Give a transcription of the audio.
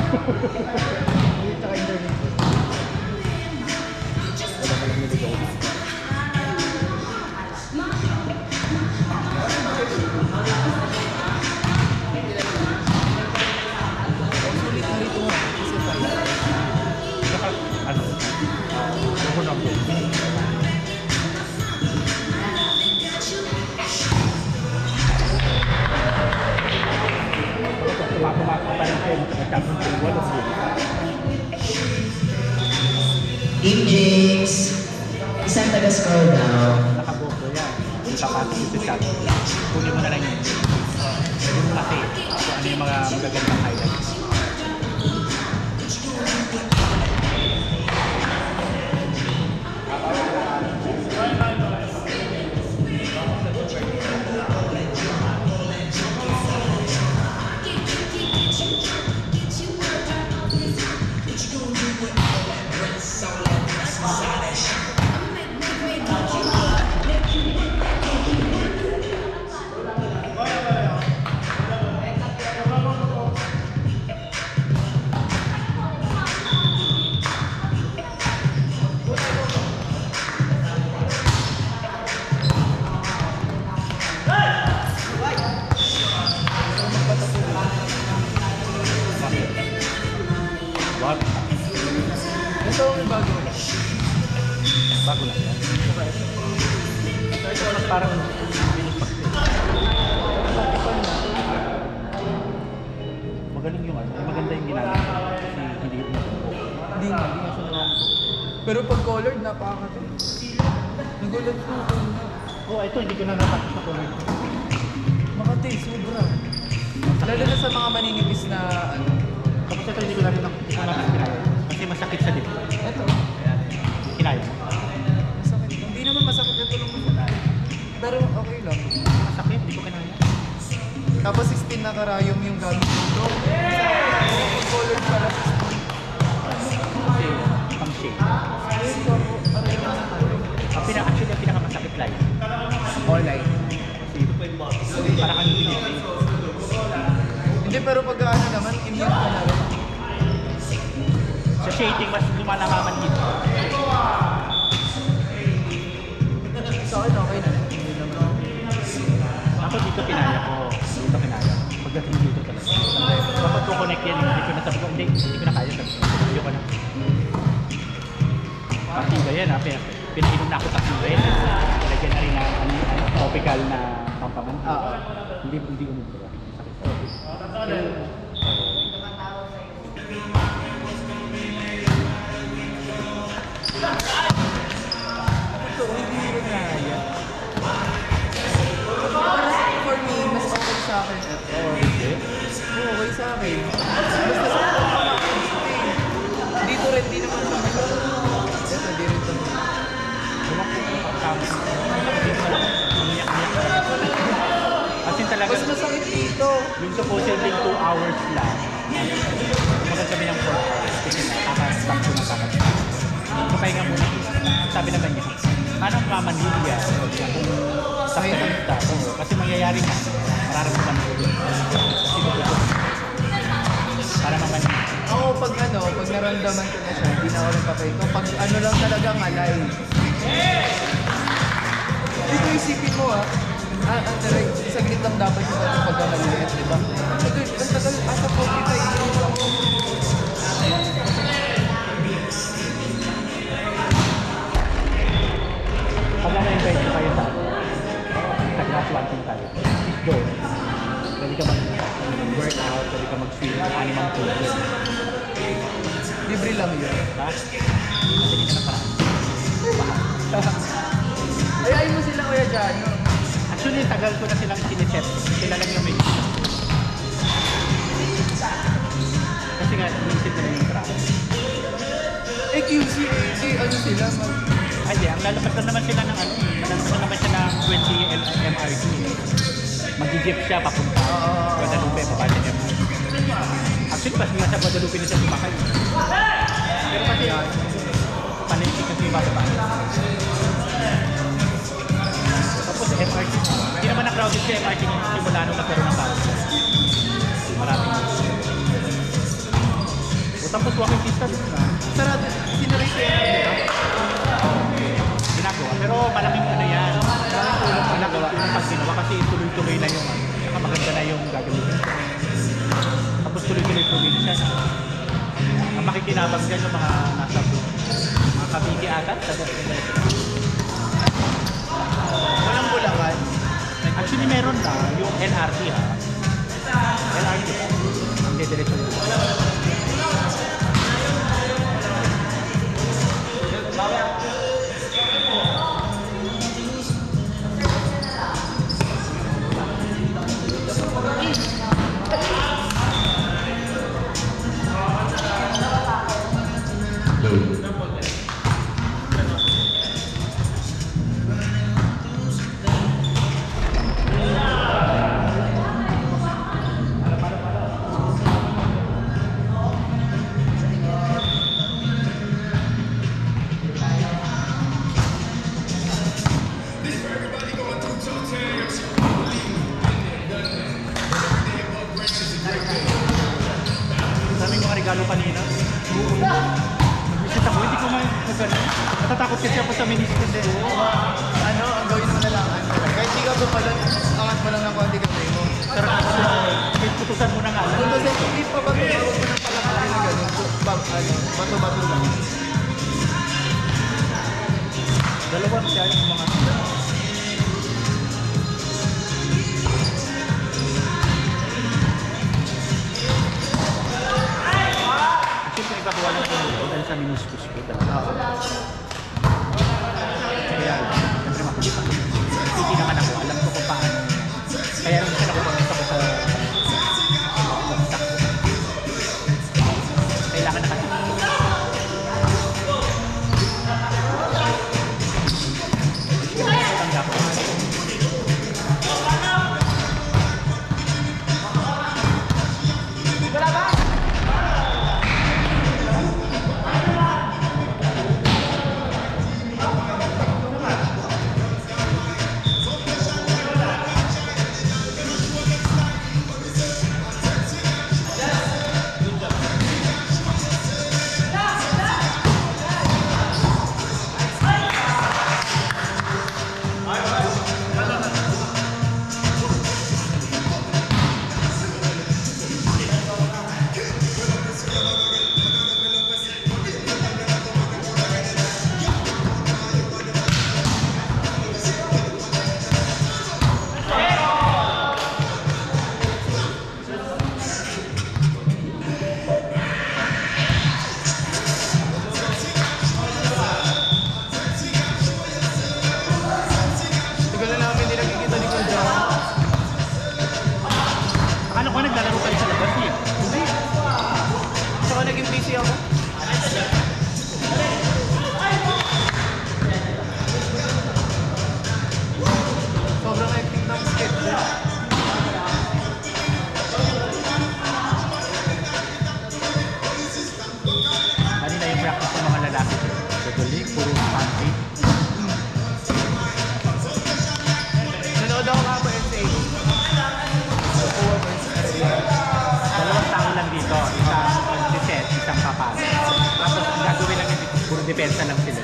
Tsaka internet. Wala ka lang niligaw na. Sulit na rito mo. Kasi tayo. Saka, ano? Ako na po. Tumakumak pa rin kayo. Nagkakong kayo. Walang sila. Team Jinx, isang taga-scroll down. Nakaboko yan. Yung papasok yung chat. Kunin mo na lang yun. Yung laki. So, ano yung mga magagandang highlights. What? Ito may bago na. Bago lang yan. Ito parang magaling yung ano. Maganda yung ginagawa. Kasi hindi yung nabubo. Hindi nga siya naman. Pero pag colored, napakakati. Nagulat ko. Oh, ito hindi ko na natapos na kulay. Makati, sobra. Lalo na sa mga maninipis na ano. Tapos ito hindi ko na rin kinaya. Kasi masakit sa dito. Ito. Kinaya mo. Masakit. Hindi naman masakit. Ito lang masakit. Pero okay lang. Masakit, hindi ko kinaya. Tapos 16 na karayom yung gamit dito. Pag colored pala 16. Kasi pang shade. Actually, ang pinakamasakit live. Online. Kasi para kang pinili. Hindi, pero pag ano naman, immune ka na rin. Sa shading, mas lumalakaman dito. Sa akin, okay na. Hindi naman. Ako dito kinaya ko. Dito kinaya. Pagdating dito talaga. Kapag ko connect yan, hindi ko na sabi ko, hindi ko na kaya. Sabi ko na. Pati ba yan ha? Pinainom na ako tatlong rin. Lagyan na rin na topical na pampaman. Hindi umubra. Ito, hindi rin kaya. Para for me, mas okay sa akin. Oo, hindi. Oo, okay sa akin. Basta sa akin, dito rin, di naman sa masyado. Ito, di rin ito. Wala ko pagkakama. Kasi talaga, Mas masakit dito. yung supposedly 2 hours lang. Maganda kami ng 4 hours. Kasi nakaka-stop ko ng kakasya. Papahinga muna. Sabi naman niya, paano mamanhuli yan? Kung stop ka ng stop. Oo, kasi mangyayari na. Mararamdaman ko yun. Kasi tutulog. Para mamanhuli. Ako, pag naramdaman ko na siya, hindi na ako nagpapahinga. Pag ano lang talaga, malay. Dito isipin mo ang taray, saglit lang dapat yung pagkamaliit, di ba? Ito, ang tagal, asa po kita Pag na-invite ko kayo sa nag-last one thing tayo. Is go. Pwede ka mag-workout, pwede ka mag-swim, animal food. libre lang yun. Diba? Kasi hindi na parang mahal. Ayayin mo sila, Kuya Jano. Actually, tagal ko na silang sineset. Sila lang yung may kasi nga, inisip na rin yung traffic. QC, ano sila? Ay, di, ang lalabas na naman sila ng ano, lalabas na naman siya ng 20 MRT. Mag-jeep siya papunta. Guadalupe, papalit niya. Actually, pas nga sa Guadalupe na siya sumakay. Pero kasi, panintik kasi yung bata. Tapos MRT, hindi naman na-crowded siya MRT simula nung nagkaroon ng bago. Maraming. walking distance na. Sarado, sinarito yan, di ba? Ginagawa. Pero malaking ano yan. Malaking tulong ang nagawa ng pag ginawa kasi tuloy-tuloy na yung ano. Saka maganda na yung gagawin. Tapos tuloy-tuloy probinsya na. Ang makikinabang dyan yung mga nasa mga kabigi ata. Walang Bulacan. Actually meron na yung LRT ha. LRT. Ang dediretso nyo. Daming mga regalo kanina. Nag-visit ako, hindi ko magano. Natatakot kasi ako sa ministry din. Ano, ang gawin mo na lang. Kahit di ka ba pala, angat mo lang ng konti kamay mo. Pero kahit putusan mo na nga lang. Kung kasi hindi pa ba tumawag mo ng palakarin na gano'n, bato-bato lang. Dalawang siya yung mga siyempre nagkakawa lang ako dahil sa meniscus ko talaga. Kaya, siyempre makulit ako. Hindi naman ako, alam ko kung paano. Kaya nung isa nakupunta ko sa bumsak ko. Kailangan na kasi. Tanda ko. Tagal na namin hindi nakikita ni Kuya John. Akala ko naglalaro kayo sa labas eh. Hindi. Saka naging busy ako. Sobrang hectic ng schedule. Kanina yung practice ng mga lalaki. Gagaling, puro panty. Nanood ako nga po SA. Dalawang tao lang dito. Isang defense, isang papasok. Tapos ang gagawin lang yung puro depensa lang sila.